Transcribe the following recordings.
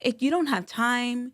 if you don't have time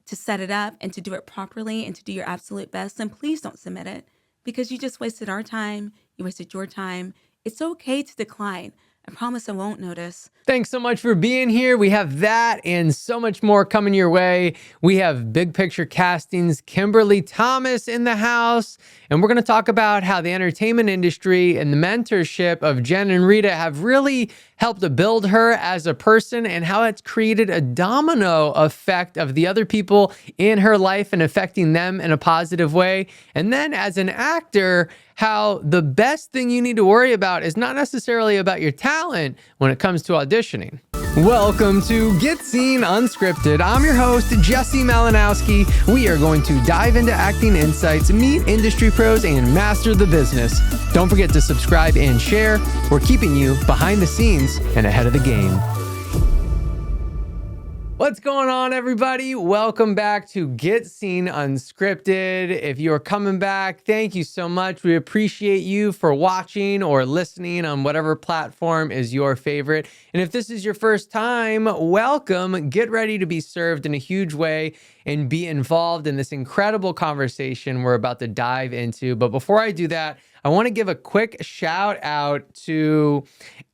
to set it up and to do it properly and to do your absolute best, then please don't submit it because you just wasted our time. You wasted your time. It's okay to decline. I promise I won't notice. Thanks so much for being here. We have that and so much more coming your way. We have Big Picture Casting's Kimberly Thomas in the house, and we're going to talk about how the entertainment industry and the mentorship of Jen and Rita have really helped to build her as a person and how it's created a domino effect of the other people in her life and affecting them in a positive way. And then as an actor, how the best thing you need to worry about is not necessarily about your talent when it comes to auditioning. Welcome to Get Scene Unscripted. I'm your host, Jesse Malinowski. We are going to dive into acting insights, meet industry pros, and master the business. Don't forget to subscribe and share. We're keeping you behind the scenes and ahead of the game. What's going on, everybody? Welcome back to Get Scene Unscripted. If you're coming back, thank you so much. We appreciate you for watching or listening on whatever platform is your favorite. And if this is your first time, welcome. Get ready to be served in a huge way and be involved in this incredible conversation we're about to dive into. But before I do that, I want to give a quick shout out to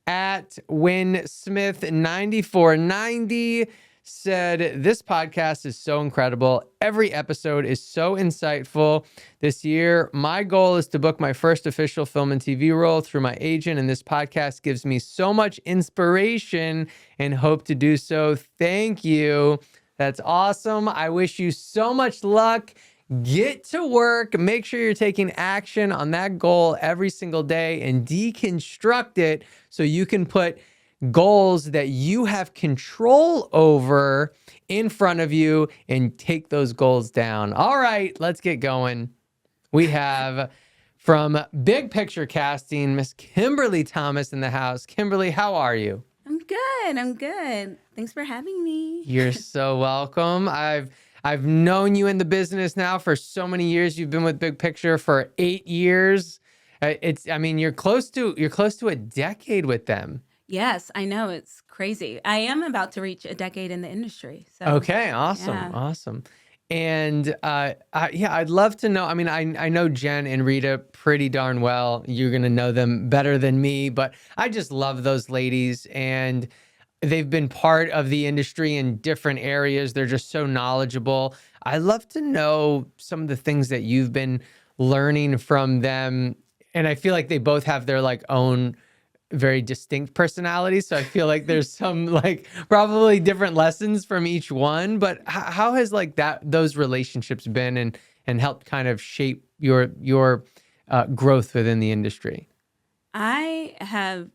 @WinSmith9490. Said, this podcast is so incredible. Every episode is so insightful. This year, my goal is to book my first official film and TV role through my agent, and this podcast gives me so much inspiration and hope to do so. Thank you. That's awesome. I wish you so much luck. Get to work. Make sure you're taking action on that goal every single day and deconstruct it so you can put goals that you have control over in front of you and take those goals down. All right, let's get going. We have from Big Picture Casting, Miss Kimberly Thomas in the house. Kimberly, how are you? I'm good. I'm good. Thanks for having me. You're so welcome. I've known you in the business now for so many years. You've been with Big Picture for 8 years. You're close to a decade with them. Yes, I know. It's crazy. I am about to reach a decade in the industry. So, okay, awesome, yeah. Awesome. And I'd love to know. I mean, I know Jen and Rita pretty darn well. You're going to know them better than me, but I just love those ladies. And they've been part of the industry in different areas. They're just so knowledgeable. I love to know some of the things that you've been learning from them. And I feel like they both have their own very distinct personalities. So I feel like there's some probably different lessons from each one, but how has those relationships been and helped kind of shape your growth within the industry? I don't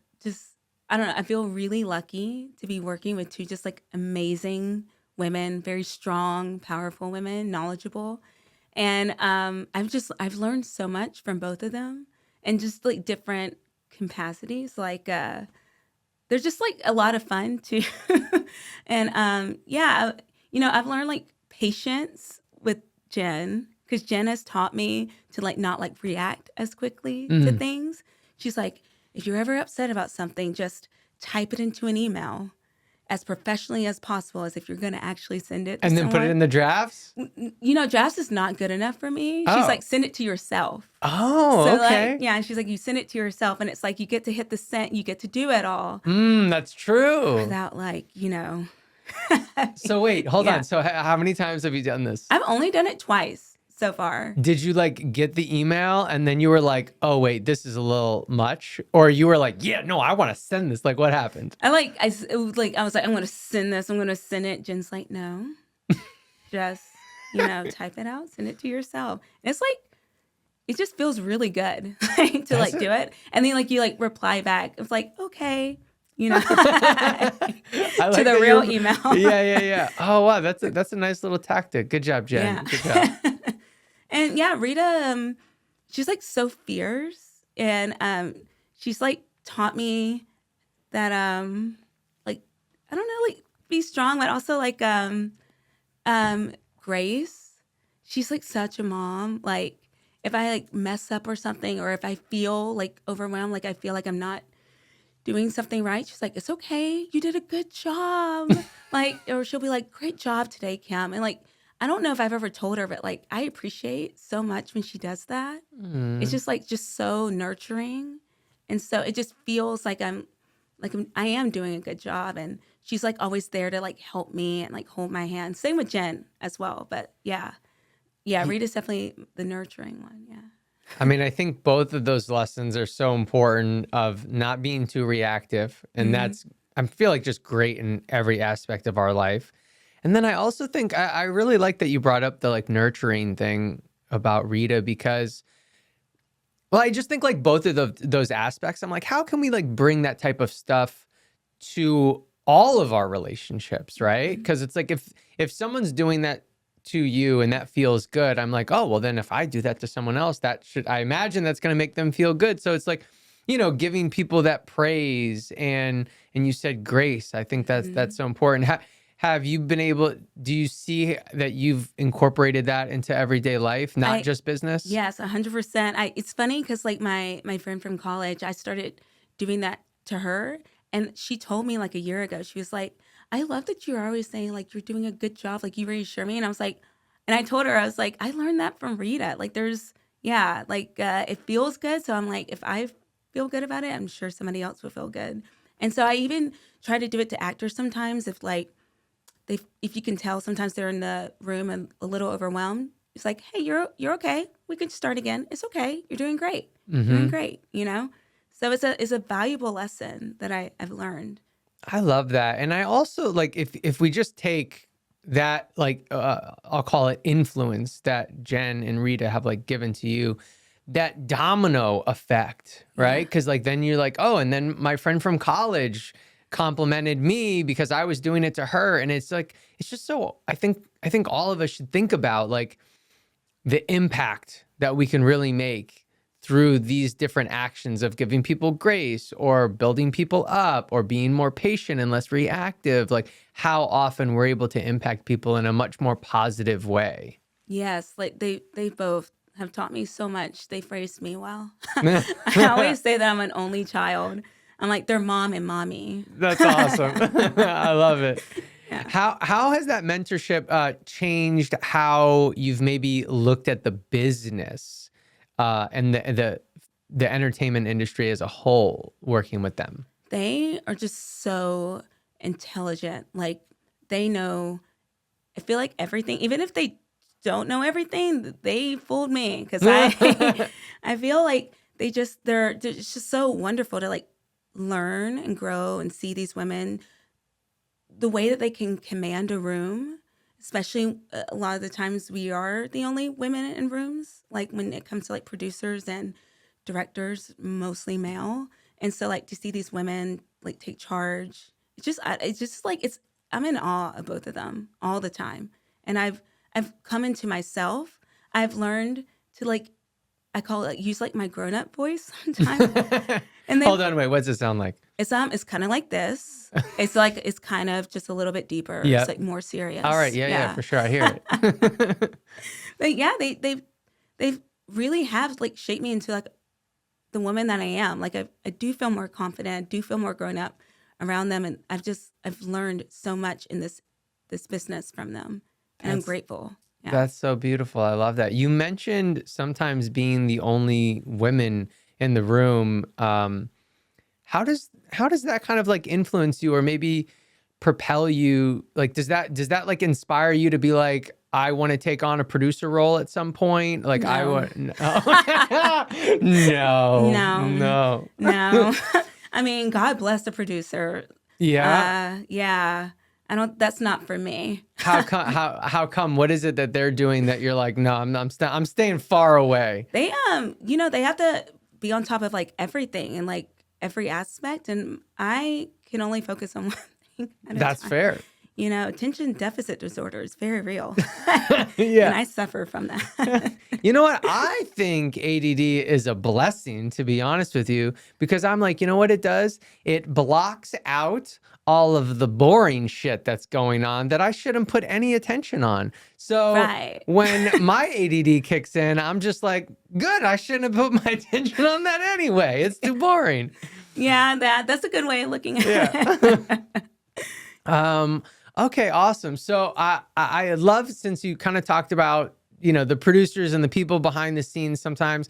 know. I feel really lucky to be working with two just amazing women, very strong, powerful women, knowledgeable. And I've learned so much from both of them and just different capacities. They're just a lot of fun too. And I've learned patience with Jen because Jen has taught me to not react as quickly to things. She's like, if you're ever upset about something, just type it into an email as professionally as possible, as if you're going to actually send it to and then someone. put it in the drafts? Drafts is not good enough for me. Oh. She's like, send it to yourself. Oh, So okay. she's like, you send it to yourself, and it's you get to hit the send, you get to do it all. That's true. Without So wait, hold on. So how many times have you done this? I've only done it twice so far. Did you get the email and then you were like, oh wait, this is a little much? Or you were like, yeah, no, I want to send this. What happened? I was like, I'm going to send this. I'm going to send it. Jen's like, no, just, type it out, send it to yourself. And it's it just feels really good to do it. And then you reply back. It's like, okay. To the real email. Yeah. Oh wow, that's a nice little tactic. Good job, Jen. Yeah. Good job. And Rita, she's so fierce, and she's taught me that I don't know, be strong, but also grace. She's such a mom. If I mess up or something, or if I feel overwhelmed, I feel I'm not doing something right, she's like, "It's okay. You did a good job." Like, or she'll be like, "Great job today, Kim." And like, I don't know if I've ever told her, but like, I appreciate so much when she does that. It's Mm. just like, just so nurturing. And so it just feels like I am doing a good job. And she's like always there to like help me and like hold my hand. Same with Jen as well. But yeah. Yeah, Y- Rita's definitely the nurturing one. Yeah. I mean, I think both of those lessons are so important of not being too reactive. And Hmm. that's, I feel like just great in every aspect of our life. And then I also think I really like that you brought up the like nurturing thing about Rita because, well, I just think like both of those aspects, I'm like, how can we like bring that type of stuff to all of our relationships, right? Hmm. Because it's like if someone's doing that to you and that feels good, I'm like, oh, well, then if I do that to someone else, that should, I imagine that's going to make them feel good. So it's like, giving people that praise and you said grace. I think that's Hmm. so important. Have you been able, do you see that you've incorporated that into everyday life, not I just business? Yes, 100%. It's funny because like my friend from college, I started doing that to her, and she told me like a year ago. She was like, "I love that you're always saying like you're doing a good job, like you reassure me." And I was like, and I told her I was like, I learned that from Rita. Like there's yeah, like it feels good. So I'm like, if I feel good about it, I'm sure somebody else will feel good. And so I even try to do it to actors sometimes if like if you can tell sometimes they're in the room and a little overwhelmed. It's like, hey, you're okay. We can start again. It's okay. You're doing great. Doing Hmm. great. You know. So it's a valuable lesson that I've learned. I love that. And I also like if we just take that like I'll call it influence that Jen and Rita have like given to you, that domino effect, Yeah. right? Cuz like then you're like, "Oh, and then my friend from college complimented me because I was doing it to her." And it's like it's just so I think all of us should think about like the impact that we can really make through these different actions of giving people grace or building people up or being more patient and less reactive, like how often we're able to impact people in a much more positive way. Yes. Like they both have taught me so much. They phrased me well. I always say that I'm an only child. I'm like their mom and mommy. That's awesome. I love it. Yeah. How has that mentorship changed how you've maybe looked at the business and the entertainment industry as a whole, working with them? They are just so intelligent. Like they know I feel like everything, even if they don't know everything, they fooled me because I I feel like they're just so wonderful to like learn and grow and see these women the way that they can command a room, especially a lot of the times we are the only women in rooms, like when it comes to like producers and directors, mostly male. And so like to see these women like take charge, it's just like I'm in awe of both of them all the time. And I've come into myself. I've learned to like I call it use like my grown up voice sometimes. And they've Hold on, wait. What's it sound like? it's kind of like this. It's like it's kind of just a little bit deeper. Yeah. It's like more All right. serious. Yeah, yeah, Yeah. for sure. I hear it. But yeah, they've really have like shaped me into like the woman that I am. Like I do feel more confident. I do feel more grown up around them, and I've learned so much in this business from them, and I'm That's grateful. Yeah. that's so beautiful. I love that. You mentioned sometimes being the only women in the room. How does that kind of like influence you or maybe propel you? Like does that like inspire you to be like, I want to take on a producer role at some point? Like I No. want no. No, No. no. No. I mean, God bless the producer. Yeah. Yeah. I don't. That's not for me. How come? What is it that they're doing that you're like, no, I'm staying far away. They have to be on top of like everything and like every aspect, and I can only focus on one thing at a That's time. fair. Attention deficit disorder is very real. And Yeah. I suffer from that. You know what? I think ADD is a blessing, to be honest with you, because I'm like, you know what it does? It blocks out all of the boring shit that's going on that I shouldn't put any attention on. So Right. when my ADD kicks in, I'm just like, good, I shouldn't have put my attention on that anyway. It's too boring. Yeah, that's a good way of looking at Yeah. it. Okay, awesome. So I love, since you kind of talked about, the producers and the people behind the scenes sometimes.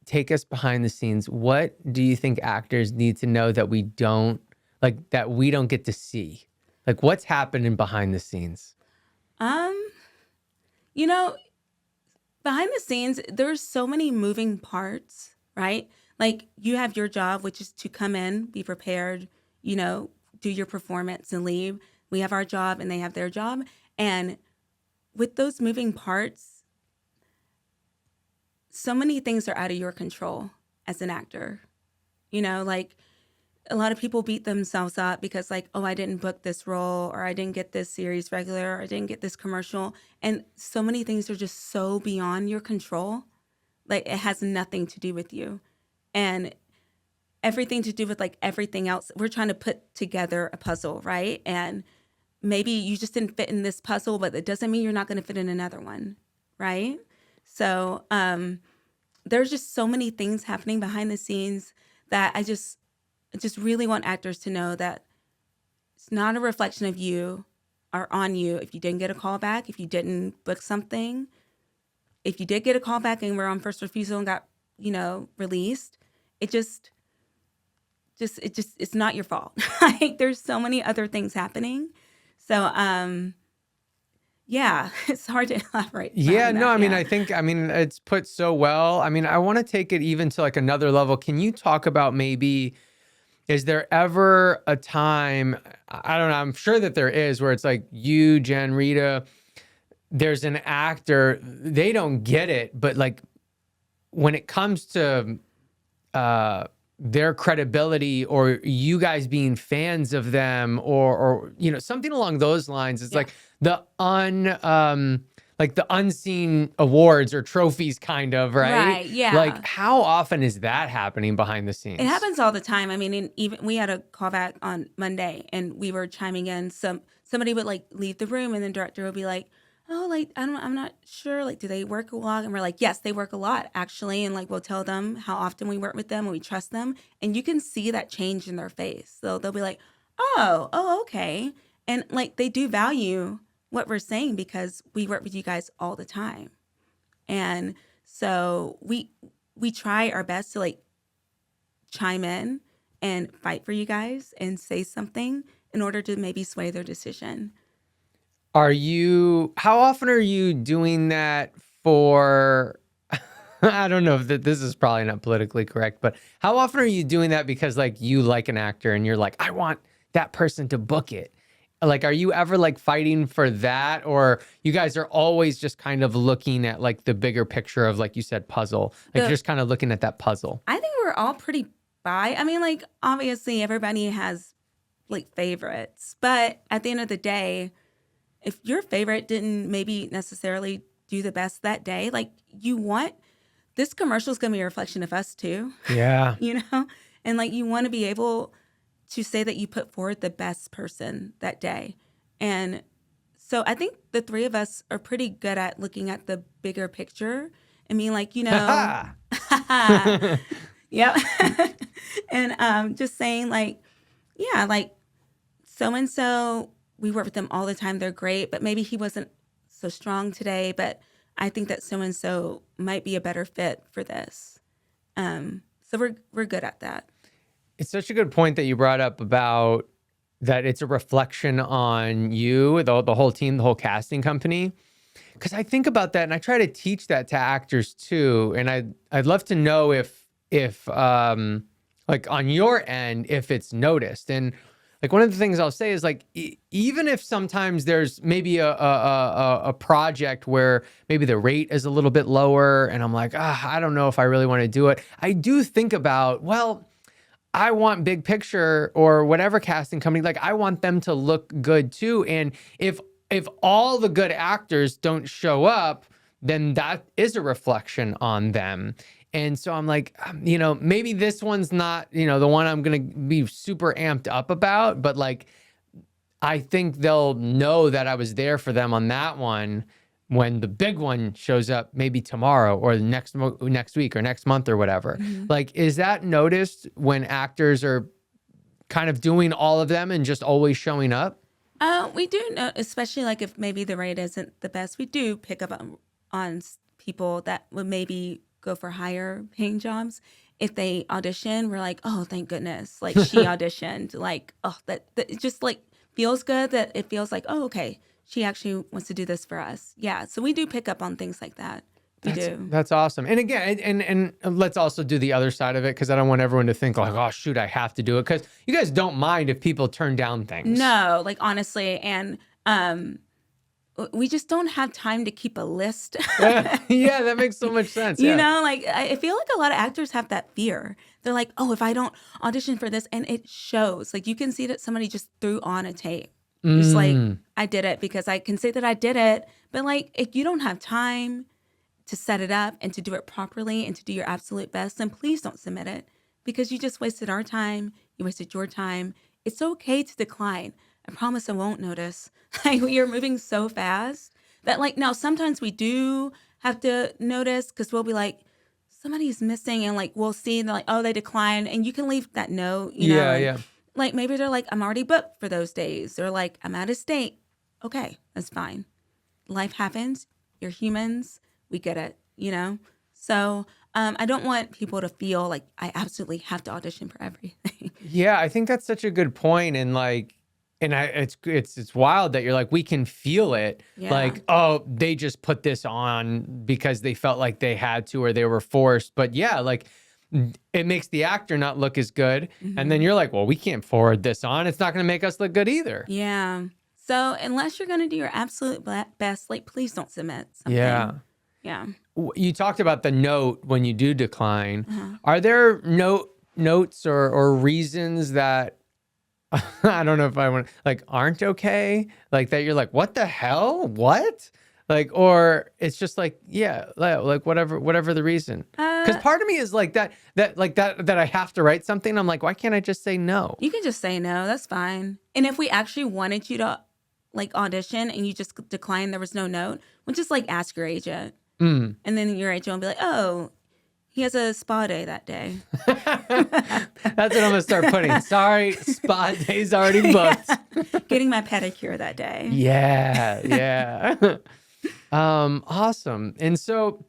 Take us behind the scenes. What do you think actors need to know that we don't get to see? Like, what's happening behind the scenes? Um, you know, Behind the scenes, there's so many moving parts, right? Like you have your job, which is to come in, be prepared, do your performance and leave. We have our job and they have their job. And with those moving parts, so many things are out of your control as an actor. Like a lot of people beat themselves up because like, oh, I didn't book this role, or I didn't get this series regular, or I didn't get this commercial. And so many things are just so beyond your control. Like it has nothing to do with you. And everything to do with like everything else. We're trying to put together a puzzle, right? And maybe you just didn't fit in this puzzle, but it doesn't mean you're not going to fit in another one, right? So there's just so many things happening behind the scenes that I just really want actors to know that it's not a reflection of you or on you if you didn't get a call back, if you didn't book something. If you did get a call back and were on first refusal and got, released, it's not your fault. Like there's so many other things happening. So yeah, it's hard to elaborate. Yeah, Behind no, that. I mean, Yeah. it's put so well. I mean, I want to take it even to like another level. Can you talk about maybe, is there ever a time, I don't know, I'm sure that there is, where it's like you, Jen, Rita, there's an actor, they don't get it, but like when it comes to their credibility or you guys being fans of them or something along those lines, it's Yeah. like the unseen awards or trophies, kind of, right? Right. Yeah. Like, how often is that happening behind the scenes? It happens all the time. I mean, even we had a callback on Monday, and we were chiming in. Somebody would like leave the room, and then director would be like, "Oh, like I'm not sure. Like, do they work a lot?" And we're like, "Yes, they work a lot, actually." And like we'll tell them how often we work with them and we trust them, and you can see that change in their face. So they'll be like, "Oh, okay," and like they do value what we're saying because we work with you guys all the time, and so we try our best to like chime in and fight for you guys and say something in order to maybe sway their decision. How often are you doing that for, I don't know if this is probably not politically correct, but how often are you doing that because like you like an actor and you're like, I want that person to book it? Like, are you ever like fighting for that, or you guys are always just kind of looking at like the bigger picture of, like you said, puzzle? Like you're just kind of looking at that puzzle. I think we're all pretty bi. I mean, like obviously everybody has like favorites, but at the end of the day, if your favorite didn't maybe necessarily do the best that day, like this commercial is going to be a reflection of us too, Yeah. and like you want to be able to say that you put forward the best person that day. And so I think the three of us are pretty good at looking at the bigger picture and being like, yep. And just saying like, yeah, like so-and-so, we work with them all the time. They're great, but maybe he wasn't so strong today, but I think that so-and-so might be a better fit for this. So we're good at that. It's such a good point that you brought up about that it's a reflection on you, the whole team, the whole casting company. Because I think about that and I try to teach that to actors too. And I'd love to know if like on your end, if it's noticed. And like one of the things I'll say is like, even if sometimes there's maybe a project where maybe the rate is a little bit lower and I'm like, I don't know if I really want to do it. I do think about, well, I want Big Picture or whatever casting company, like I want them to look good too. And if all the good actors don't show up, then that is a reflection on them. And so I'm like, maybe this one's not, the one I'm going to be super amped up about, but like, I think they'll know that I was there for them on that one when the big one shows up, maybe tomorrow or next week or next month or whatever. Mhm. Like, is that noticed when actors are kind of doing all of them and just always showing up? We do know, especially like if maybe the rate isn't the best, we do pick up on people that would maybe go for higher paying jobs. If they audition, we're like, oh, thank goodness, like she auditioned. Like, oh, that it just like feels good that it feels like, oh, okay, she actually wants to do this for us. Yeah, so we do pick up on things like that. We do. That's awesome. And again, and let's also do the other side of it, because I don't want everyone to think like, oh shoot, I have to do it, because you guys don't mind if people turn down things. No, like honestly, and we just don't have time to keep a list. Yeah, that makes so much sense. You Yeah. know, like I feel like a lot of actors have that fear. They're like, oh, if I don't audition for this, and it shows. Like you can see that somebody just threw on a tape. Just like, I did it because I can say that I did it. But like, if you don't have time to set it up and to do it properly and to do your absolute best, then please don't submit it, because you just wasted our time. You wasted your time. It's okay to decline. I promise I won't notice. Like we are moving so fast that like now sometimes we do have to notice, because we'll be like, somebody's missing, and like we'll see and they're like, oh, they declined, and you can leave that note, you know. Yeah, And, yeah. like maybe they're like, I'm already booked for those days. They're like, I'm out of state. Okay, that's fine. Life happens. You're humans. We get it, you know? So I don't want people to feel like I absolutely have to audition for everything. Yeah, I think that's such a good point. And like, it's wild that you're like, we can feel it. Yeah. Like, oh, they just put this on because they felt like they had to or they were forced. But yeah, like it makes the actor not look as good. And then you're like, well, we can't forward this on. It's not going to make us look good either. Yeah. So unless you're going to do your absolute best, like please don't submit something. Yeah. Yeah. You talked about the note when you do decline. Are there notes or reasons that I don't know if I want like aren't okay? Like that you're like, what the hell? What? Like, or it's just like, yeah, like whatever the reason. Because part of me is like that I have to write something. I'm like, why can't I just say no? You can just say no. That's fine. And if we actually wanted you to like audition and you just declined, there was no note, we'll just like ask your agent. And then your agent will be like, oh, he has a spa day that day. That's what I'm going to start putting. Sorry, spa day's already booked. Getting my pedicure that day. Yeah, yeah. Awesome. And so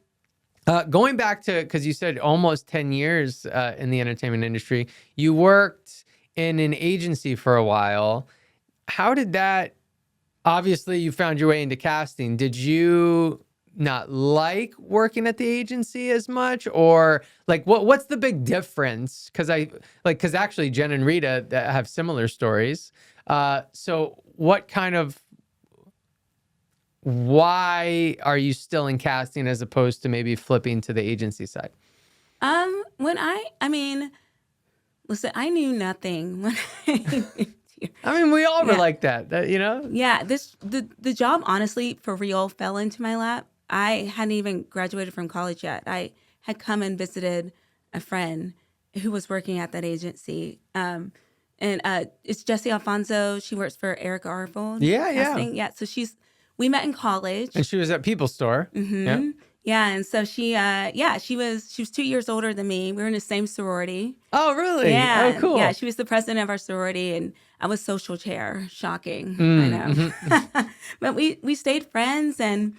going back to, because you said almost 10 years in the entertainment industry, you worked in an agency for a while. How did that, obviously you found your way into casting. Did you not like working at the agency as much, or like what's the big difference? Because actually Jen and Rita that have similar stories. So what kind of, why are you still in casting as opposed to maybe flipping to the agency side? When I mean, listen, I knew nothing when I mean, we all were Yeah. like that, you know? Yeah, the job honestly for real fell into my lap. I hadn't even graduated from college yet. I had come and visited a friend who was working at that agency. And it's Jessie Alfonso. She works for Erica Arvold. Yeah, yeah. Casting. Yeah. So we met in college. And she was at People's Store. Yeah. Yeah, and so she was 2 years older than me. We were in the same sorority. Oh, really? Yeah. Oh, cool. Yeah, she was the president of our sorority, and I was social chair. Shocking. I know. But we stayed friends, and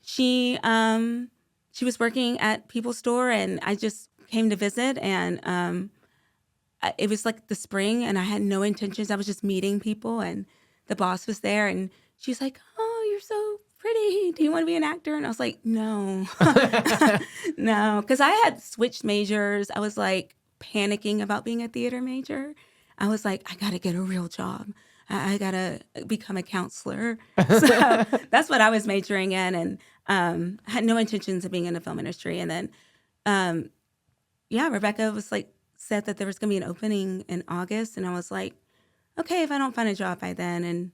she was working at People's Store, and I just came to visit, and it was like the spring, and I had no intentions. I was just meeting people, and the boss was there, and she's like, "Oh, you're so pretty. Do you want to be an actor?" And I was like, "No." No, because I had switched majors. I was like panicking about being a theater major. I was like, I got to get a real job. I got to become a counselor. So that's what I was majoring in, and had no intentions of being in the film industry. And then, yeah, Rebecca was like said that there was going to be an opening in August. And I was like, okay, if I don't find a job by then. And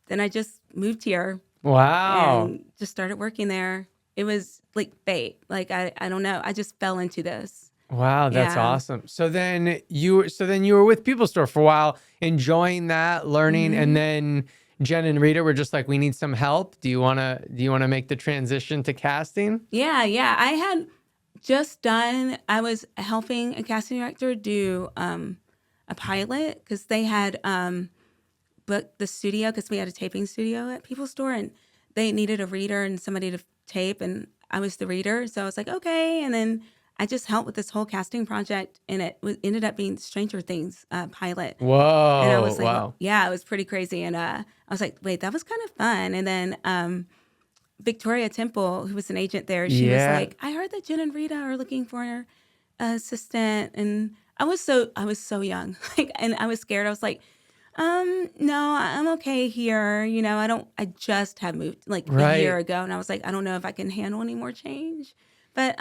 then I just moved here Wow. and just started working there. It was like fate. Like, I don't know. I just fell into this. Wow, that's Yeah. awesome. So then you were with People Store for a while, enjoying that, learning, and hmm then Jen and Rita were just like, we need some help. Do you wanna make the transition to casting? Yeah. Yeah. I had I was helping a casting director do a pilot because they had booked the studio because we had a taping studio at People Store and they needed a reader and somebody to tape. And I was the reader. So I was like, okay. And then I just helped with this whole casting project and ended up being Stranger Things pilot. And I Whoa, was like, wow. yeah, it was pretty crazy. And I was like, wait, that was kind of fun. And then Victoria Temple, who was an agent there, she was Yeah, like, I heard that Jen and Rita are looking for an assistant. And I was so young. Like, and I was scared. I was like, no, I'm okay here. I just had moved like a year right. ago. And I was like, I don't know if I can handle any more change. But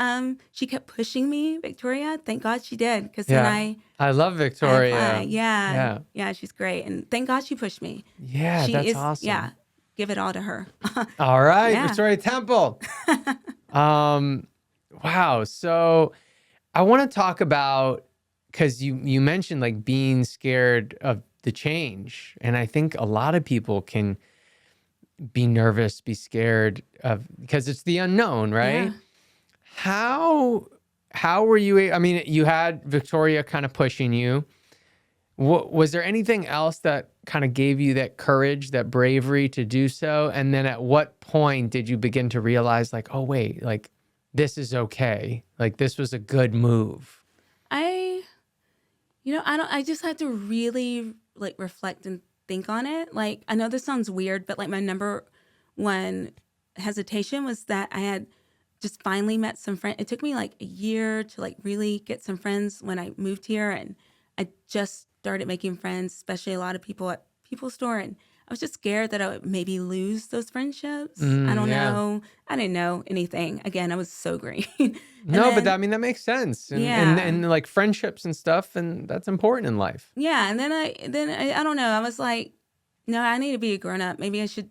she kept pushing me, Victoria. Thank God she did. Because then Yeah. I love I applied. Victoria. Yeah. Yeah. Yeah, she's great. And thank God she pushed me. Yeah, She that's is, yeah, awesome. give it all to her. All right, Yeah. Victoria Temple. Um, wow. So I want to talk about, because you mentioned like being scared of the change, and I think a lot of people can be nervous, be scared of, because it's the unknown, Yeah. right? How how were you? I mean, you had Victoria kind of pushing you. What, was there anything else that kind of gave you that courage, that bravery to do so? And then at what point did you begin to realize, like, oh, wait, like this is okay? Like this was a good move? I, I just had to really like reflect and think on it. Like, I know this sounds weird, but like my number one hesitation was that I had just finally met some friends. It took me like a year to like really get some friends when I moved here. And I just started making friends, especially a lot of people at People Store. And I was just scared that I would maybe lose those friendships. I don't Yeah. know. I didn't know anything. Again, I was so green. And No, but then, I mean, that makes sense. And, and, yeah. and like friendships and stuff. And that's important in life. Yeah, and then I don't know. I was like, no, I need to be a grown up. Maybe I should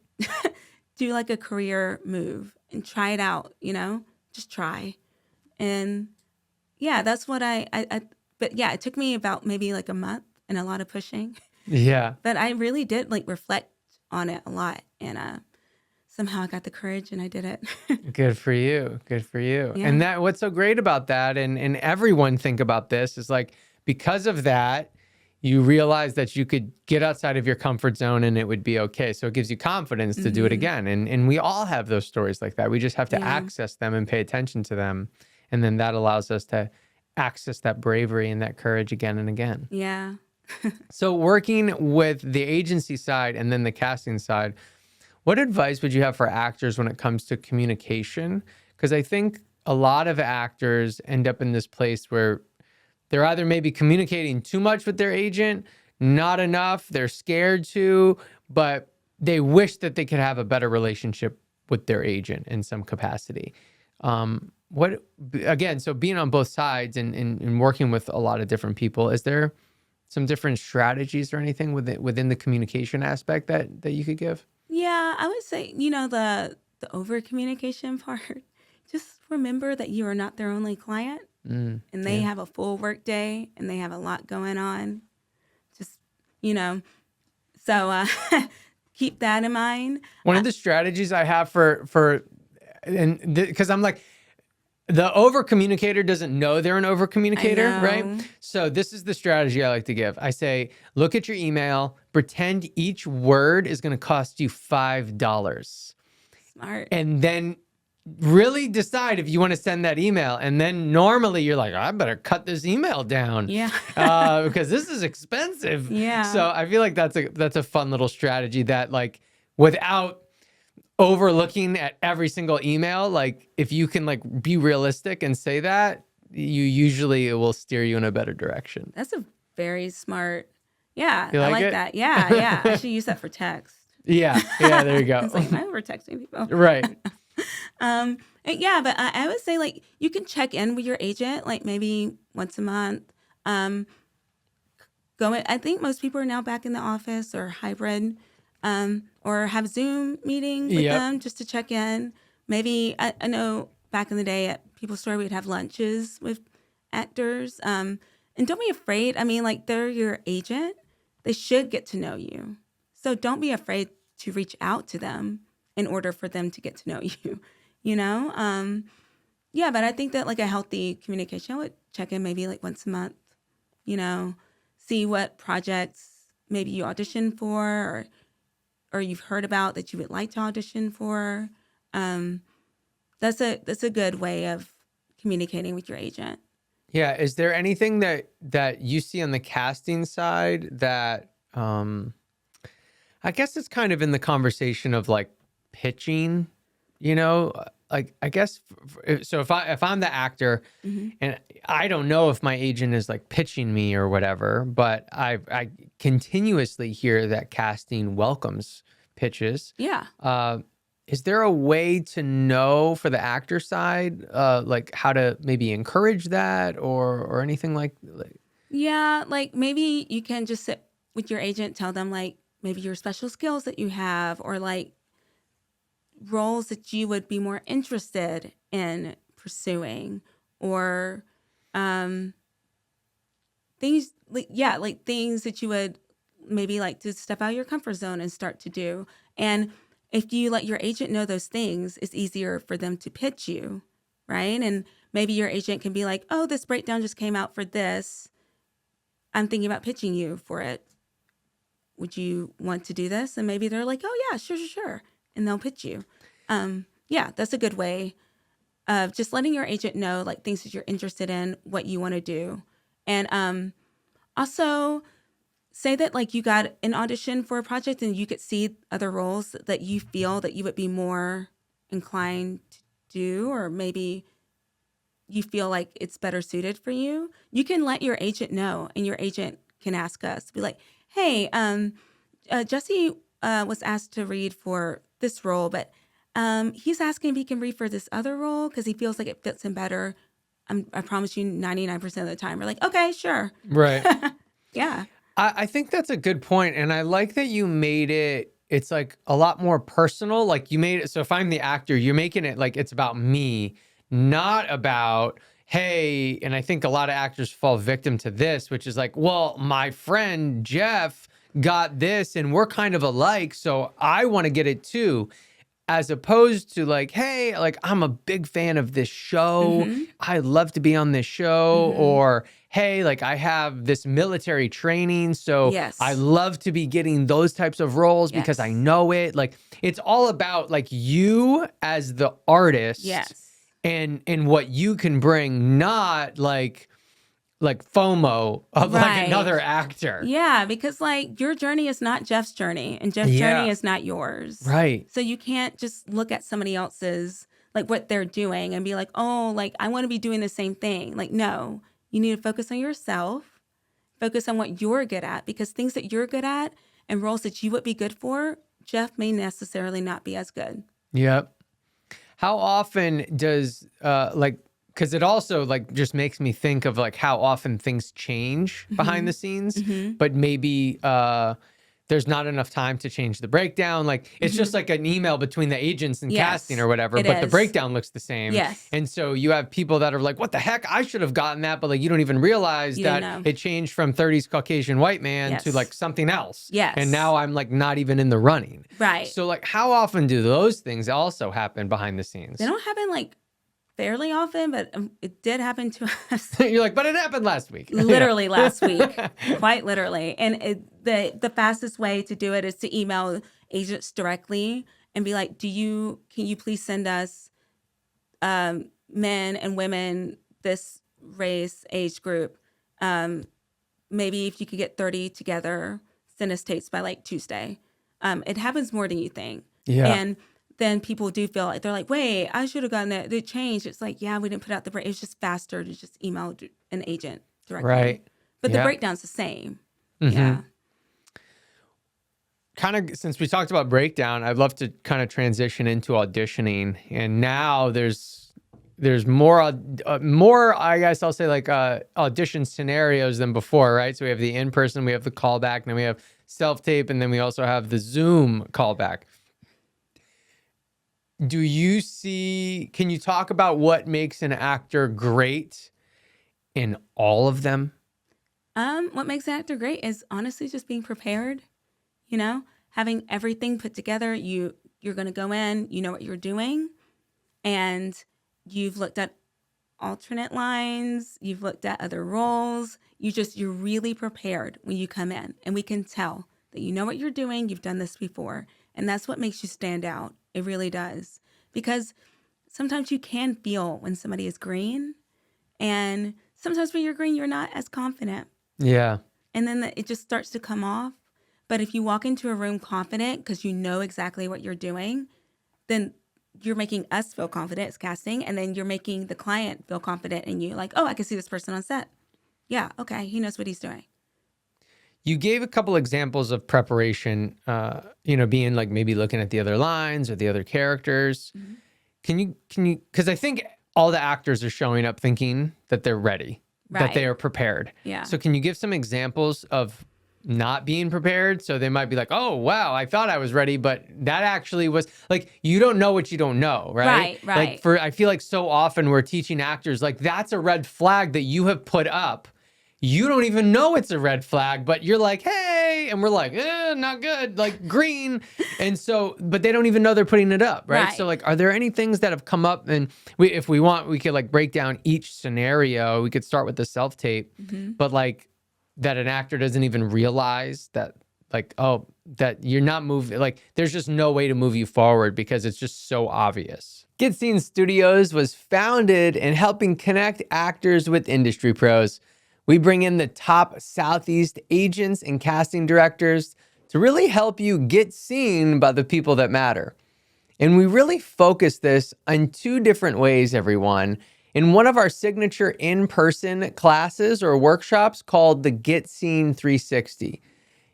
do like a career move and try it out. Just try. And yeah, that's what I. But yeah, it took me about maybe like a month and a lot of pushing. Yeah. But I really did like reflect on it a lot, and somehow I got the courage and I did it. Good for you. Good for you. Yeah. And that, what's so great about that, and everyone think about this, is like, because of that, you realize that you could get outside of your comfort zone and it would be okay. So it gives you confidence to do it hmm again. And we all have those stories like that. We just have to Yeah. access them and pay attention to them. And then that allows us to access that bravery and that courage again and again. Yeah. So working with the agency side and then the casting side, what advice would you have for actors when it comes to communication? Because I think a lot of actors end up in this place where they're either maybe communicating too much with their agent, not enough, they're scared to, but they wish that they could have a better relationship with their agent in some capacity. What, again, so being on both sides and working with a lot of different people, is there some different strategies or anything within the communication aspect that you could give? Yeah, I would say, the over communication part. Just remember that you are not their only client and they Yeah. have a full work day and they have a lot going on. Just, you know, so keep that in mind. One of the strategies I have for and because I'm like, the over communicator doesn't know they're an over I communicator, right? know. So this is the strategy I like to give. I say, look at your email, pretend each word is going to cost you $5, Smart. and then really decide if you want to send that email. And then normally you're like, I better cut this email down Yeah. because this is expensive. Yeah. So I feel like that's a fun little strategy that, like, without overlooking at every single email, like if you can like be realistic and say that, you usually, it will steer you in a better direction. That's a very smart. Yeah, You I like like it? that. Yeah, yeah. I should use that for text. Yeah, there you go. It's like, am I over texting people? Right. Yeah, but I would say like you can check in with your agent like maybe once a month. Um, I think most people are now back in the office or hybrid, or have Zoom meetings with Yep. them just to check in. Maybe I know back in the day at People's Story, we'd have lunches with actors. And don't be afraid. I mean, like, they're your agent. They should get to know you. So don't be afraid to reach out to them in order for them to get to know you, you know? Yeah, but I think that like a healthy communication, I would check in maybe like once a month, you know, see what projects maybe you audition for, or you've heard about that you would like to audition for. Um, that's a good way of communicating with your agent. Yeah. Is there anything that you see on the casting side that I guess it's kind of in the conversation of like pitching, you know, like I guess so if I'm the actor Hmm. and I don't know if my agent is like pitching me or whatever, but I continuously hear that casting welcomes pitches. Yeah. Is there a way to know for the actor side, like how to maybe encourage that or anything like? Yeah, like maybe you can just sit with your agent, tell them like maybe your special skills that you have, or like roles that you would be more interested in pursuing, or um things like, yeah, like things that you would maybe like to step out of your comfort zone and start to do. And if you let your agent know those things, it's easier for them to pitch you, right? And maybe your agent can be like, oh, this breakdown just came out for this. I'm thinking about pitching you for it. Would you want to do this? And maybe they're like, oh, yeah, sure, sure, sure. And they'll pitch you. Yeah, that's a good way of just letting your agent know like things that you're interested in, what you want to do. And also say that like you got an audition for a project and you could see other roles that you feel that you would be more inclined to do, or maybe you feel like it's better suited for you. You can let your agent know, and your agent can ask us, be like, hey, Jesse was asked to read for this role, but he's asking if he can read for this other role because he feels like it fits him better. I promise you 99% of the time we're like, okay, sure. Right. Yeah. I think that's a good point, and I like that you made it. It's like a lot more personal. Like you made it so if I'm the actor, you're making it like it's about me, not about hey. And I think a lot of actors fall victim to this, which is like, well, my friend Jeff got this, and we're kind of alike, so I want to get it too. As opposed to like, hey, like I'm a big fan of this show. Mm-hmm. I'd love to be on this show. Mm-hmm. Or, hey, like I have this military training. So I Yes. love to be getting those types of roles because I Yes. know it. Like it's all about like you as the artist Yes. and what you can bring, not like FOMO of like Right. another actor. Yeah, because like your journey is not Jeff's journey, and Jeff's Yeah. journey is not yours. Right. So you can't just look at somebody else's, like what they're doing and be like, oh, like I want to be doing the same thing. Like, no, you need to focus on yourself, focus on what you're good at, because things that you're good at and roles that you would be good for, Jeff may necessarily not be as good. Yep. How often does like because it also like just makes me think of like how often things change behind the scenes, Mm-hmm. but maybe there's not enough time to change the breakdown. Like it's just like an email between the agents and Yes, casting or whatever, it but the is. breakdown looks the same. Yes. And so you have people that are like, what the heck? I should have gotten that, but like you don't even realize You that didn't know. it changed from 30s Caucasian white man to Yes. like something else. Yes. And now I'm like not even in the running. Right. So like how often do those things also happen behind the scenes? They don't happen like fairly often, but it did happen to us You're like, but it happened last week. literally last week, quite literally. And the fastest way to do it is to email agents directly and be like, can you please send us men and women, this race, age group, maybe if you could get 30 together, send us tapes by like Tuesday. It happens more than you think. Yeah. And then people do feel like they're like, wait, I should have gotten that. They changed. It's like, yeah, we didn't put out the break. It's just faster to just email an agent directly. Right. But Yeah. the breakdown's the same. Mhm. Yeah. Kind of since we talked about breakdown, I'd love to kind of transition into auditioning. And now there's there's more, more, I guess I'll say like audition scenarios than before, right? So we have the in-person, we have the callback, then we have self-tape, and then we also have the Zoom callback. Do you see, can you talk about what makes an actor great in all of them? What makes an actor great is honestly just being prepared, you know, having everything put together. You're going to go in, you know what you're doing, and you've looked at alternate lines, you've looked at other roles. You're really prepared when you come in, and we can tell that you know what you're doing, you've done this before, and that's what makes you stand out. It really does. Because sometimes you can feel when somebody is green, and sometimes when you're green, you're not as confident. Yeah. And then it just starts to come off. But if you walk into a room confident because you know exactly what you're doing, then you're making us feel confident as casting, and then you're making the client feel confident in you. Like, oh, I can see this person on set. Yeah, okay, he knows what he's doing. You gave a couple examples of preparation, being like maybe looking at the other lines or the other characters. Mm-hmm. Can you, because I think all the actors are showing up thinking that they're ready, that they Right. are prepared. Yeah. So can you give some examples of not being prepared? So they might be like, oh, wow, I thought I was ready, but that actually was like, you don't know what you don't know, right? Right. Like I feel like so often we're teaching actors, like that's a red flag that you have put up. You don't even know it's a red flag, but you're like, hey, and we're like, not good, like green. And so, but they don't even know they're putting it up, right? Right. So like, are there any things that have come up? And if we want, we could like break down each scenario. We could start with the self-tape, Mm-hmm. but like that an actor doesn't even realize that like, oh, that you're not moving, like there's just no way to move you forward because it's just so obvious. Get Scene Studios was founded in helping connect actors with industry pros. We bring in the top Southeast agents and casting directors to really help you get seen by the people that matter. And we really focus this on two different ways, everyone. In one of our signature in-person classes or workshops called the Get Seen 360,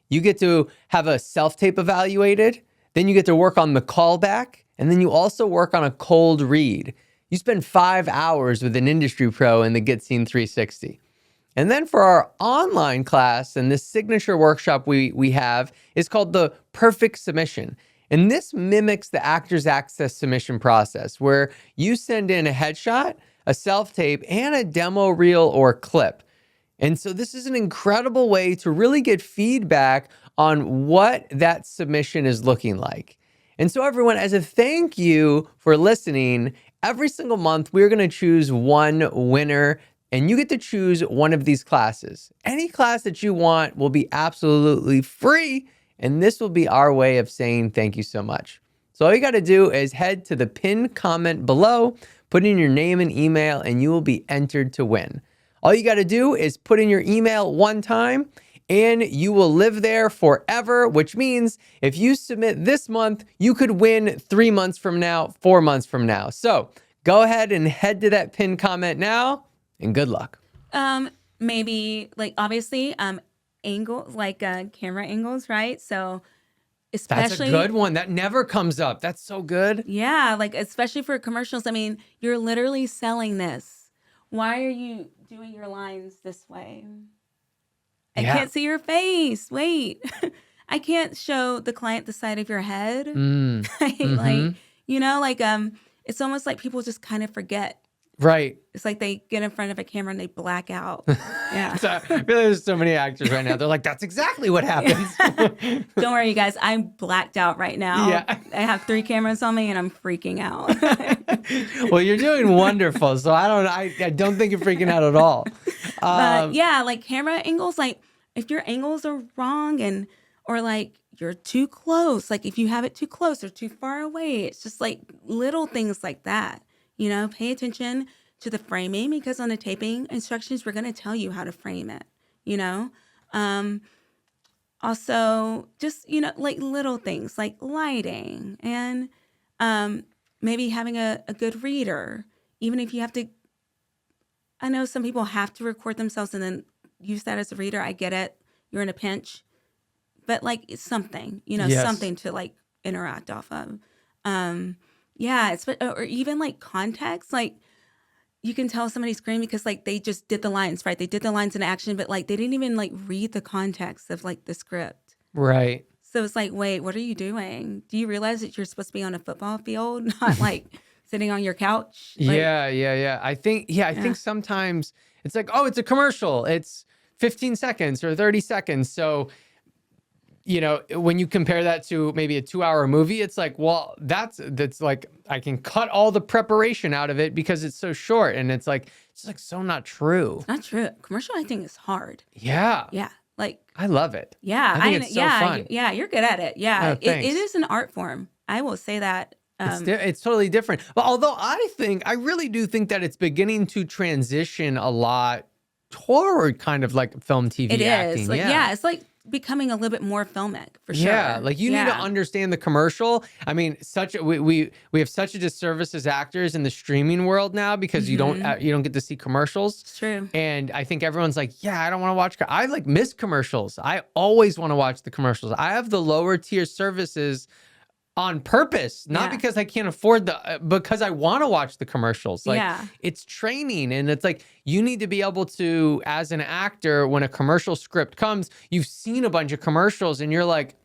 you get to have a self-tape evaluated, then you get to work on the callback, and then you also work on a cold read. You spend 5 hours with an industry pro in the Get Seen 360. And then for our online class, and this signature workshop we have is called the Perfect Submission. And this mimics the Actors Access submission process where you send in a headshot, a self-tape, and a demo reel or clip. And so this is an incredible way to really get feedback on what that submission is looking like. And so everyone, as a thank you for listening, every single month we're going to choose one winner. And you get to choose one of these classes. Any class that you want will be absolutely free. And this will be our way of saying thank you so much. So all you got to do is head to the pinned comment below, put in your name and email, and you will be entered to win. All you got to do is put in your email one time, and you will live there forever, which means if you submit this month, you could win 3 months from now, 4 months from now. So go ahead and head to that pinned comment now. And good luck. Maybe like obviously, angles like camera angles, right? So especially That's a good one. That never comes up. That's so good. Yeah, like especially for commercials. I mean, you're literally selling this. Why are you doing your lines this way? I Yeah. can't see your face. Wait. I can't show the client the side of your head. Like, it's almost like people just kind of forget. Right. It's like they get in front of a camera and they black out. Yeah. So, I feel like there's so many actors right now. They're like, that's exactly what happens. Don't worry, you guys. I'm blacked out right now. Yeah. I have 3 cameras on me and I'm freaking out. Well, you're doing wonderful. So I don't think you're freaking out at all. But yeah, like camera angles, like if your angles are wrong or like you're too close, like if you have it too close or too far away, it's just like little things like that. Pay attention to the framing because on the taping instructions, we're going to tell you how to frame it, Also, just, like little things like lighting and maybe having a good reader, even if you have to. I know some people have to record themselves and then use that as a reader. I get it. You're in a pinch. But like it's something, Yes. something to like interact off of. Yeah, or even like context. Like you can tell somebody's screaming because like they just did the lines, right? They did the lines in action, but like they didn't even like read the context of like the script. Right. So it's like, wait, what are you doing? Do you realize that you're supposed to be on a football field, not like sitting on your couch? Like, Yeah. I think yeah, sometimes it's like, oh, it's a commercial. It's 15 seconds or 30 seconds. So, when you compare that to maybe a 2-hour movie, it's like, well, that's like I can cut all the preparation out of it because it's so short. And it's like so not true. not true. Commercial acting is hard. Yeah. Yeah, like I love it. yeah, I think it's so fun. yeah, you're good at it. Yeah, Oh, it thanks. is an art form. I will say that. It's totally different. But although I really do think that it's beginning to transition a lot toward kind of like film It TV is acting. like Yeah. it's like becoming a little bit more filmic for Yeah, sure. like you need to understand the commercial. I mean, we have such a disservice as actors in the streaming world now because you don't get to see commercials. It's true. And I think everyone's like, yeah, I don't want to watch. I like miss commercials. I always want to watch the commercials. I have the lower tier services on purpose, not Yeah. because I can't afford because I want to watch the commercials. Like Yeah. it's training, and it's like you need to be able to, as an actor, when a commercial script comes, you've seen a bunch of commercials, and you're like,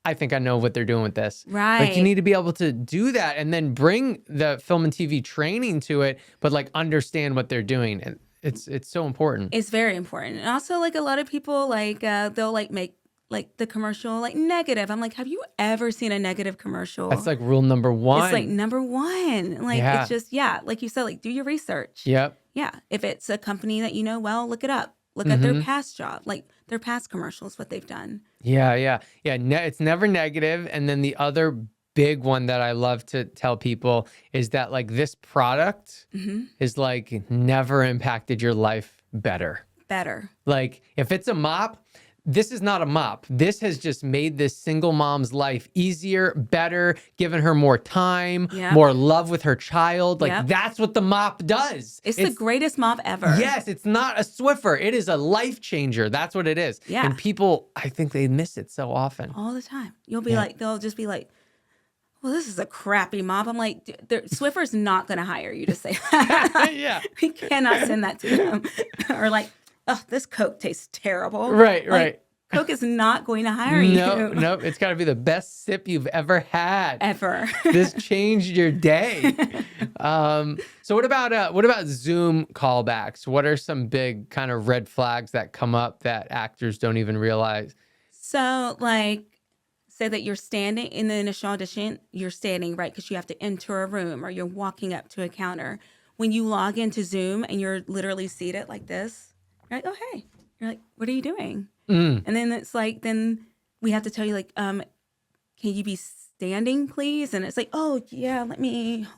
I think I know what they're doing with this. Right. Like you need to be able to do that, and then bring the film and TV training to it, but like understand what they're doing, and it's so important. It's very important. And also like a lot of people like they'll like make like the commercial like negative. I'm like, have you ever seen a negative commercial? That's like rule number one. It's like number one. Like Yeah. it's just like you said, like do your research. Yep. Yeah. If it's a company that you know well, look it up. Look at their past job, like their past commercials, what they've done. Yeah. It's never negative. And then the other big one that I love to tell people is that like this product is like never impacted your life better. Like if it's a mop, this is not a mop. This has just made this single mom's life easier, better, given her more time, Yep. more love with her child. Like Yep. that's what the mop does. It's the greatest mop ever. Yes, it's not a Swiffer. It is a life changer. That's what it is. Yeah. And people, I think they miss it so often. All the time. You'll be like, they'll just be like, well, this is a crappy mop. I'm like, Swiffer's not going to hire you to say that. Yeah. We cannot send that to them. Or like, oh, this Coke tastes terrible. Right. Coke is not going to hire you. No. It's got to be the best sip you've ever had. Ever. This changed your day. So what about Zoom callbacks? What are some big kind of red flags that come up that actors don't even realize? So like, say that you're standing in the initial audition, you're standing, right? Because you have to enter a room or you're walking up to a counter. When you log into Zoom and you're literally seated like this, you're like, oh, hey. You're like, what are you doing? And then it's like, then we have to tell you like, can you be standing, please? And it's like, oh, yeah,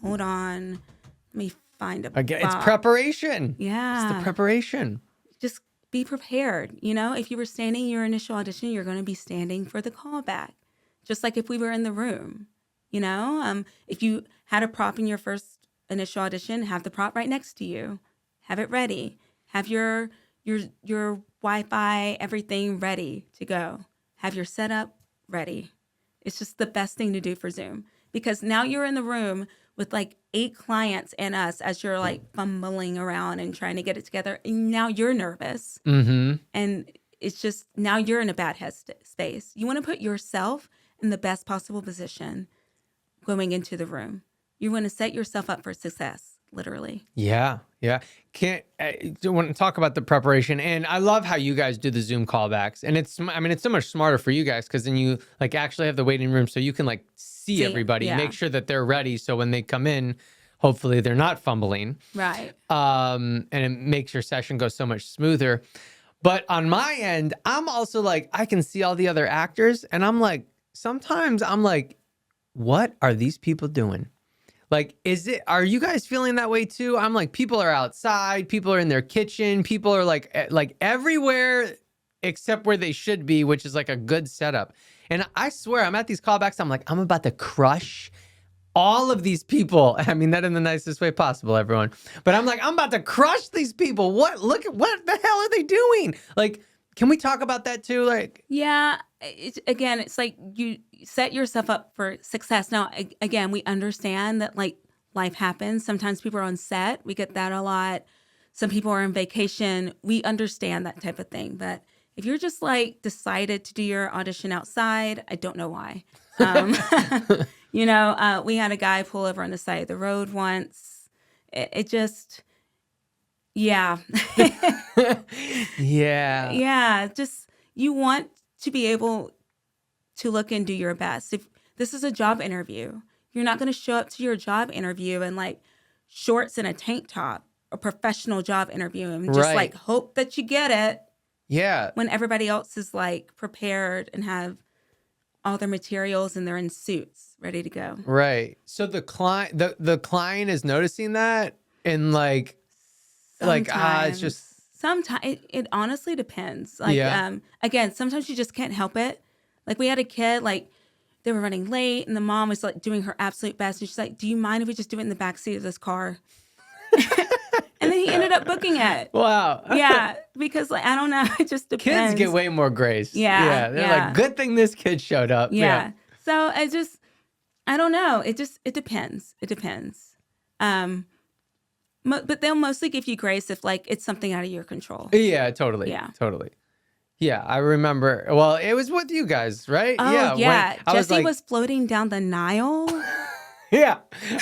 hold on. Let me find a Again, it's box. preparation. Yeah. It's the preparation. Just be prepared. If you were standing in your initial audition, you're going to be standing for the callback. Just like if we were in the room, if you had a prop in your first initial audition, have the prop right next to you. Have it ready. Have your Wi-Fi, everything ready to go. Have your setup ready. It's just the best thing to do for Zoom because now you're in the room with like 8 clients and us as you're like fumbling around and trying to get it together. And now you're nervous. And it's just now you're in a bad space. You want to put yourself in the best possible position going into the room. You want to set yourself up for success, literally. Yeah. I want to talk about the preparation, and I love how you guys do the Zoom callbacks. And it's so much smarter for you guys because then you like actually have the waiting room so you can like see everybody, make sure that they're ready. So when they come in, hopefully they're not fumbling. Right. And it makes your session go so much smoother. But on my end, I'm also like, I can see all the other actors, and I'm like, sometimes I'm like, what are these people doing? Like, are you guys feeling that way too? I'm like, people are outside, people are in their kitchen, people are like everywhere except where they should be, which is like a good setup. And I swear, I'm at these callbacks, I'm like, I'm about to crush all of these people. I mean that in the nicest way possible, everyone. But I'm like, I'm about to crush these people. What the hell are they doing? Like, can we talk about that too? Like, yeah, it's like you set yourself up for success. Now, again, we understand that like life happens. Sometimes people are on set. We get that a lot. Some people are on vacation. We understand that type of thing. But if you're just like decided to do your audition outside, I don't know why. Um, we had a guy pull over on the side of the road once. It just, yeah. Yeah. Yeah. Just, you want to be able to look and do your best. If this is a job interview, you're not going to show up to your job interview in like shorts and a tank top, a professional job interview, and just like Right. hope that you get it Yeah. when everybody else is like prepared and have all their materials and they're in suits ready to go. Right. So the client is noticing that and like it's just Sometimes it honestly depends. Like, yeah. again, sometimes you just can't help it. Like we had a kid, like they were running late and the mom was like doing her absolute best. And she's like, do you mind if we just do it in the backseat of this car? And then he ended up booking it. Wow. Yeah. Because like, I don't know. It just depends. Kids get way more grace. Yeah. Yeah. They're like, good thing this kid showed up. Yeah. So I don't know. It depends. It depends. But they'll mostly give you grace if like it's something out of your control. Yeah, totally. Yeah. Totally. Yeah, I remember. Well, it was with you guys, right? Oh, yeah. yeah. I Jesse was, was floating down the Nile. yeah.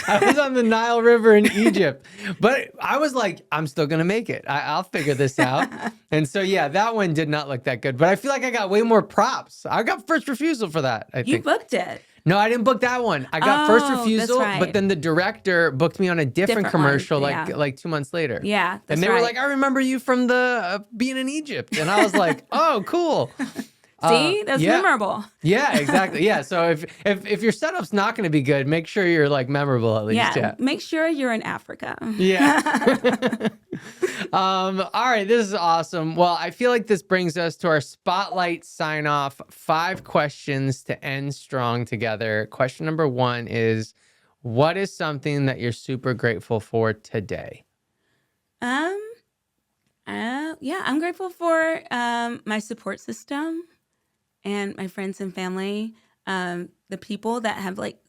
I was on the Nile River in Egypt, but I was like, I'm still going to make it. I'll figure this out. And so, yeah, that one did not look that good, but I feel like I got way more props. I got first refusal for that, I think. You booked it. No, I didn't book that one. I got first refusal, that's right. but then the director booked me on a different commercial one, yeah. like 2 months later. Yeah, and they were like, I remember you from the being in Egypt. And I was like, oh, cool. See, that's memorable. Yeah, exactly. Yeah. So if your setup's not going to be good, make sure you're like memorable at least. Yeah. Make sure you're in Africa. Yeah. All right. This is awesome. Well, I feel like this brings us to our spotlight sign off. 5 questions to end strong together. Question number 1 is, what is something that you're super grateful for today? Yeah, I'm grateful for my support system and my friends and family, the people that have like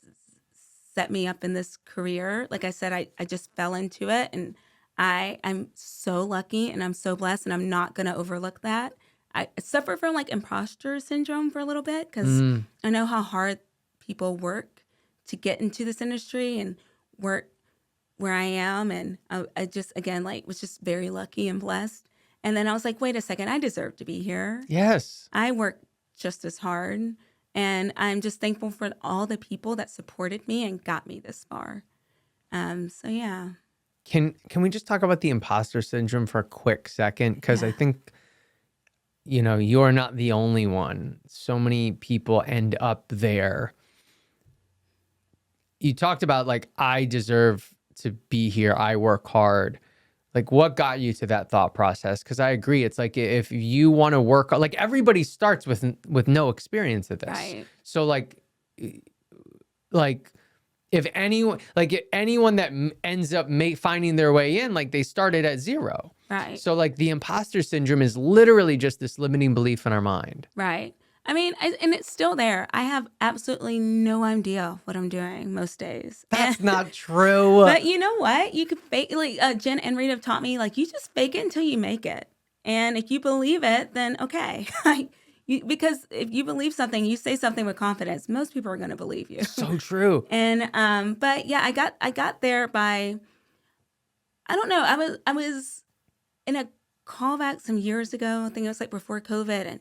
set me up in this career. Like I said, I just fell into it and I'm so lucky and I'm so blessed and I'm not going to overlook that. I suffer from like imposter syndrome for a little bit because I know how hard people work to get into this industry and work where I am. And I just, again, like was just very lucky and blessed. And then I was like, wait a second, I deserve to be here. Yes. I work just as hard. And I'm just thankful for all the people that supported me and got me this far. So yeah. Can we just talk about the imposter syndrome for a quick second? Because I think, you're not the only one. So many people end up there. You talked about like, I deserve to be here. I work hard. Like, what got you to that thought process? Because I agree. It's like, if you want to work, like everybody starts with no experience at this. Right. So like if anyone that ends up finding their way in, like they started at 0. Right. So like the imposter syndrome is literally just this limiting belief in our mind. Right. I mean, and it's still there. I have absolutely no idea what I'm doing most days. That's not true. But you know what? You could fake, like Jen and Rita have taught me, like you just fake it until you make it. And if you believe it, then okay. Because if you believe something, you say something with confidence, most people are going to believe you. So true. And but yeah, I got there by, I don't know. I was in a callback some years ago. I think it was like before COVID, and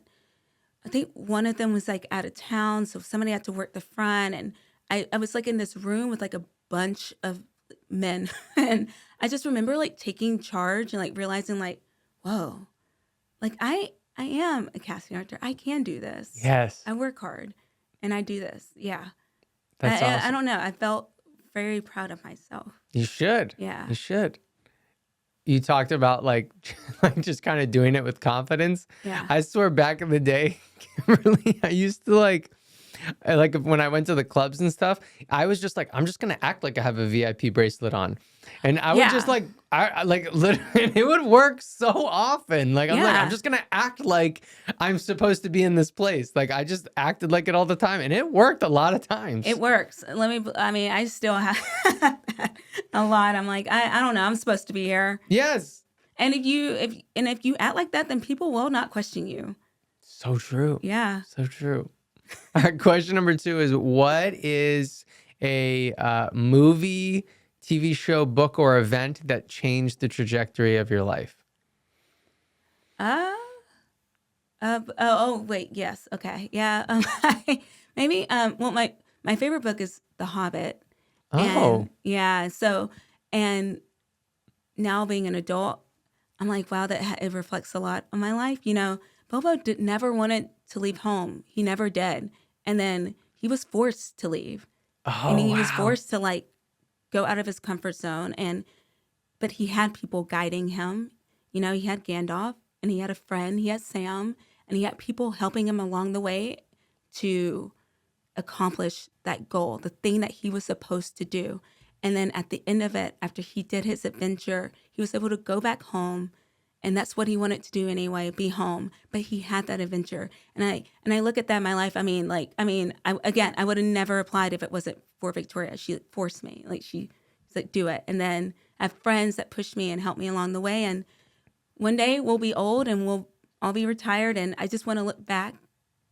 I think one of them was like out of town, so somebody had to work the front, and I was like in this room with like a bunch of men, and I just remember like taking charge and like realizing like, whoa, like I am a casting director. I can do this. Yes. I work hard, and I do this. Yeah. That's awesome. I don't know. I felt very proud of myself. You should. Yeah. You should. You talked about like just kind of doing it with confidence. Yeah. I swear back in the day, Kimberly, I used to like, Like when I went to the clubs and stuff, I was just like, I'm just gonna act like I have a VIP bracelet on, and I would just Yeah. like, I like literally, it would work so often. Like I'm like, I'm Yeah. just gonna act like I'm supposed to be in this place. Like I just acted like it all the time, and it worked a lot of It times. works. I mean, I still have that a lot. I'm like, I don't know. I'm supposed to be here. Yes, And if you act like that, then people will not question you. so true, Yeah. so true. All right, question number 2 is what is a movie, TV show, book, or event that changed the trajectory of your life? Uh, wait, yes. Okay. Yeah. Maybe well my favorite book is The Hobbit. Oh, And yeah, so and now being an adult, I'm like, wow, it reflects a lot on my life. Bobo never wanted to leave home. He never did. And then he was forced to leave. And oh, he was wow. forced to like go out of his comfort zone, but he had people guiding him. He had Gandalf, and he had a friend, he had Sam, and he had people helping him along the way to accomplish that goal, the thing that he was supposed to do. And then at the end of it, after he did his adventure, he was able to go back home. And that's what he wanted to do anyway, be home. But he had that adventure. And I look at that in my life. I would have never applied if it wasn't for Victoria. She forced me. Like she said, do it. And then I have friends that push me and help me along the way. And one day we'll be old and we'll all be retired. And I just want to look back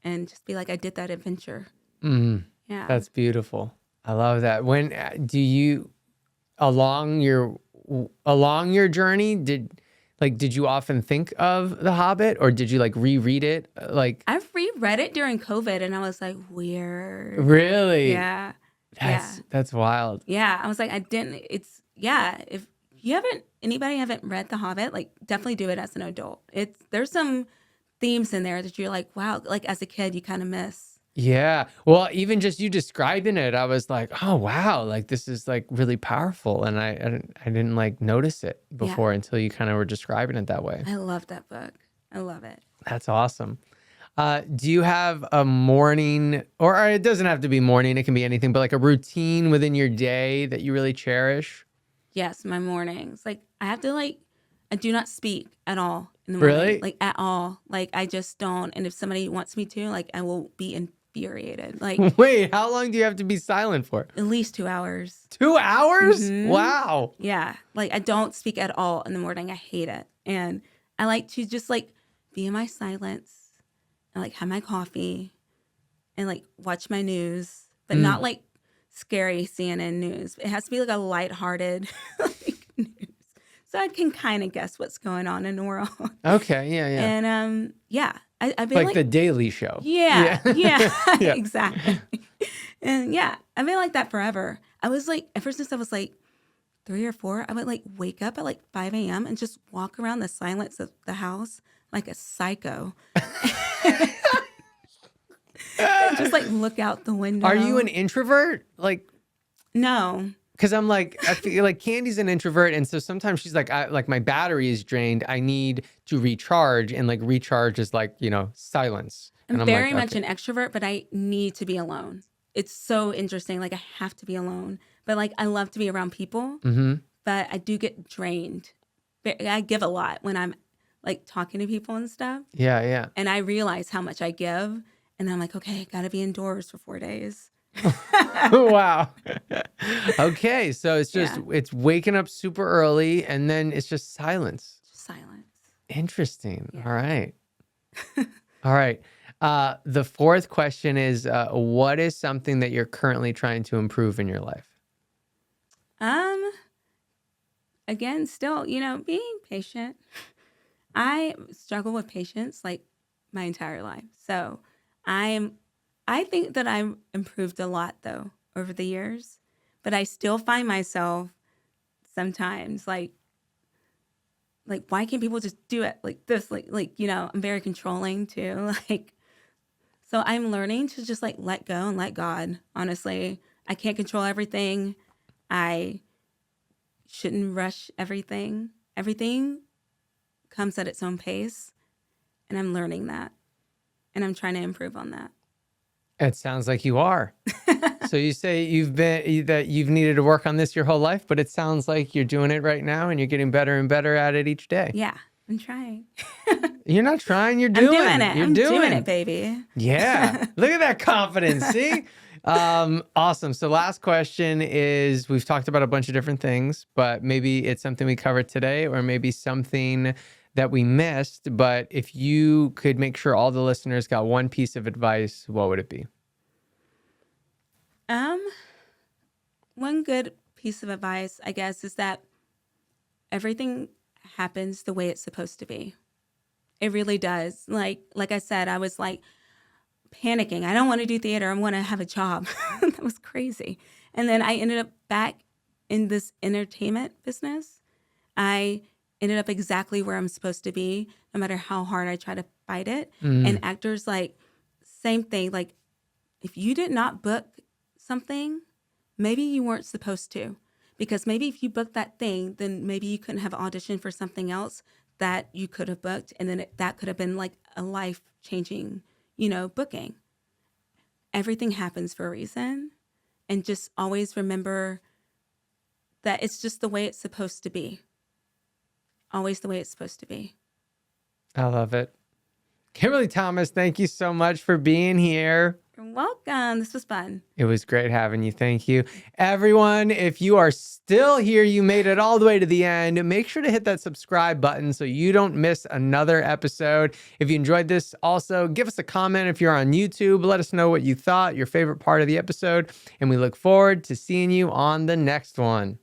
and just be like, I did that adventure. Mm, Yeah. that's beautiful. I love that. When do you along your journey did you often think of The Hobbit, or did you like reread it? Like I've reread it during COVID and I was like, weird. really? Yeah. Yeah. That's wild. Yeah. I was like, if anybody haven't read The Hobbit, like definitely do it as an adult. There's some themes in there that you're like, wow, like as a kid, you kind of miss. Yeah. Well, even just you describing it, I was like, oh wow, like this is like really powerful, and I didn't like notice it Yeah. before until you kind of were describing it that way. I love that book. I love it. That's awesome. Do you have a morning, or it doesn't have to be morning, it can be anything, but like a routine within your day that you really cherish? Yes, my mornings. Like I do not speak at all in the morning. Really? Like at all. Like I just don't. And if somebody wants me to, like I will be infuriated. Like Wait, how long do you have to be silent for? at least 2 hours. 2 hours? Hmm. Wow. Yeah. Like I don't speak at all in the morning. I hate it. And I like to just like be in my silence and like have my coffee and like watch my news, but not like scary CNN news. It has to be like a lighthearted like news. So I can kind of guess what's going on in the world. Okay, yeah, yeah. And yeah, I've been Like like, the Daily Show. yeah, yeah, Yeah. exactly. And yeah, I've been like that forever. I was like, ever since I was like 3 or 4, I would like wake up at like 5 a.m. and just walk around the silence of the house like a psycho. And just like look out the window. Are you an introvert? Like, No. because I'm like, I feel like Candy's an introvert, and so sometimes she's like, like my battery is drained. I need to recharge, and like recharge is like silence. And I'm I'm very like, much okay. an extrovert, but I need to be alone. It's so interesting. Like I have to be alone. But like I love to be around people, Mm-hmm. but I do get drained. I give a lot when I'm like talking to people and stuff. Yeah, yeah. And I realize how much I give. And I'm like, okay, gotta be indoors for 4 days. Wow. Okay, so it's just Yeah. it's waking up super early, and then it's just silence. Just silence. Interesting. Yeah. All right. All right. The fourth question is, what is something that you're currently trying to improve in your life? Again, still, being patient. I struggle with patience like my entire life. So I think that I've improved a lot though over the years, but I still find myself sometimes like why can't people just do it like this? I'm very controlling too. Like so I'm learning to just like let go and let God. Honestly, I can't control everything. I shouldn't rush everything. Everything comes at its own pace, and I'm learning that. And I'm trying to improve on that. It sounds like you are. So you say that you've needed to work on this your whole life, but it sounds like you're doing it right now and you're getting better and better at it each day. Yeah, I'm trying. You're not trying, you're I'm doing doing it. You're I'm doing doing it, baby. Yeah. Look at that confidence. See? Awesome. So last question is, we've talked about a bunch of different things, but maybe it's something we covered today or maybe something that we missed. But if you could make sure all the listeners got one piece of advice, what would it be? One good piece of advice, I guess, is that everything happens the way it's supposed to be. It really does. Like I said, I was like panicking. I don't want to do theater. I want to have a job. That was crazy. And then I ended up back in this entertainment business. I ended up exactly where I'm supposed to be, no matter how hard I try to fight it. And actors, like, same thing. Like, if you did not book something, maybe you weren't supposed to. Because maybe if you booked that thing, then maybe you couldn't have auditioned for something else that you could have booked. And then that could have been like a life-changing, booking. Everything happens for a reason. And just always remember that it's just the way it's supposed to be. Always the way it's supposed to be. I love it. Kimberly Thomas, thank you so much for being here. You're welcome. This was fun. It was great having you. Thank you. Everyone, if you are still here, you made it all the way to the end, make sure to hit that subscribe button so you don't miss another episode. If you enjoyed this, also give us a comment if you're on YouTube. Let us know what you thought, your favorite part of the episode, and we look forward to seeing you on the next one.